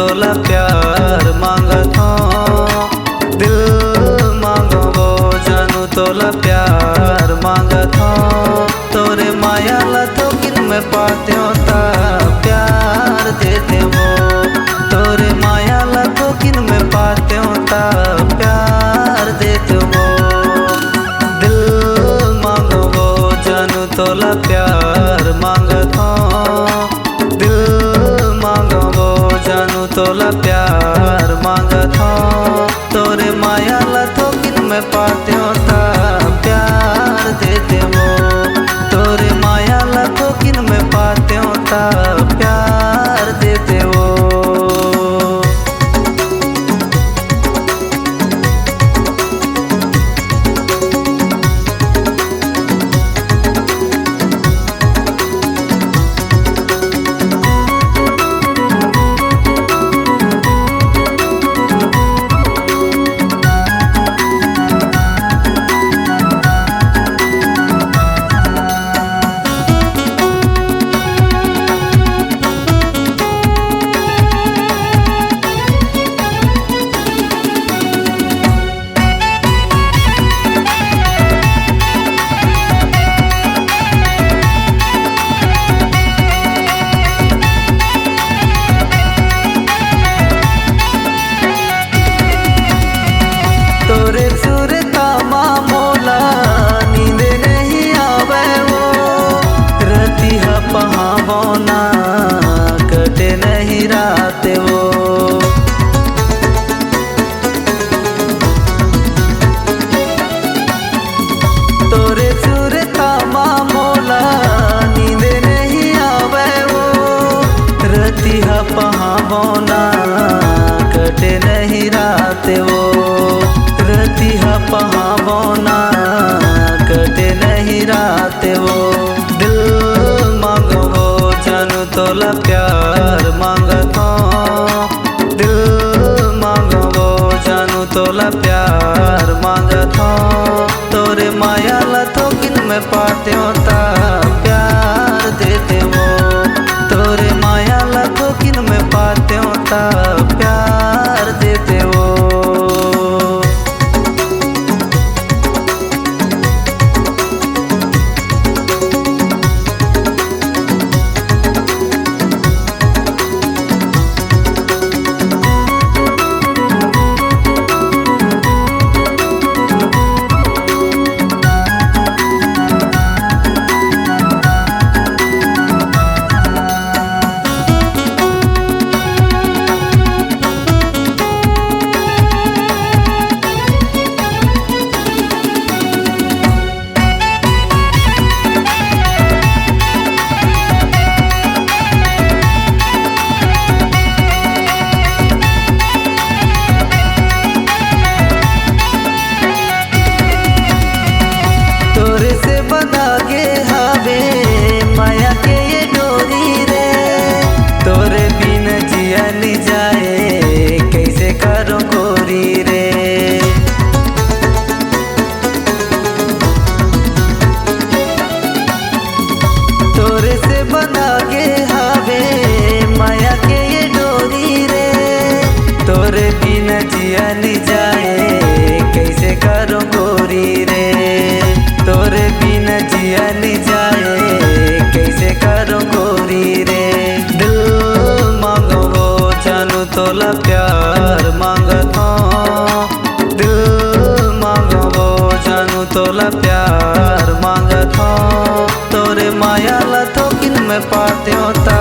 तोला प्यार मांगत हूँ। दिल मांगो वो जानू तोला प्यार मांगत हूँ। तोरे माया ला तो किन में पाते होता प्यार देते वो। तोरे माया ला तो किन में पाते होता प्यार देते वो। दिल मांगो वो जानू तोला प्यार मांगत हूँ। दिल मांगो वो जानू तोला प्यार मांगत हूँ। तोरे माया ला तो किन में पाते होता प्यार देते वो। तोरे माया ला तो किन में पाते होता प्यार देते वो। तोरे सुरता मोला नींद नहीं आवे वो। रतिहा पहावना कटे नहीं रात वो। तोरे सुरता मोला नींद नहीं आवे वो। रतिहा पहावना कटे नहीं रात वो। रतिहा पहावना कटे नहीं रात वो। दिल मांगो वो जानू तोला प्यार मांगत हूँ। दिल मांगो वो जानू तोला प्यार मांगत हूँ। तोरे माया ला तो किन में पाते होता प्यार देते वो। तोरे माया ला तो किन में पाते होता प्यार देते वो। बनागे हावे माया के ये डोरी रे। तोरे बिन जिया नी जाए कैसे करो गोरी रे। तोरे से बनागे हावे माया के ये डोरी रे। तोरे बिन जिया नी जाए कैसे करो गोरी रे। तोरे बिन जिया नी जाए कैसे करो गोरी रे। दिल मांगो वो जानू तोला प्यार मांगत हूँ। दिल मांगो वो जानू तोला प्यार मांगत हूँ। तोरे माया ला तो किन में पाते होता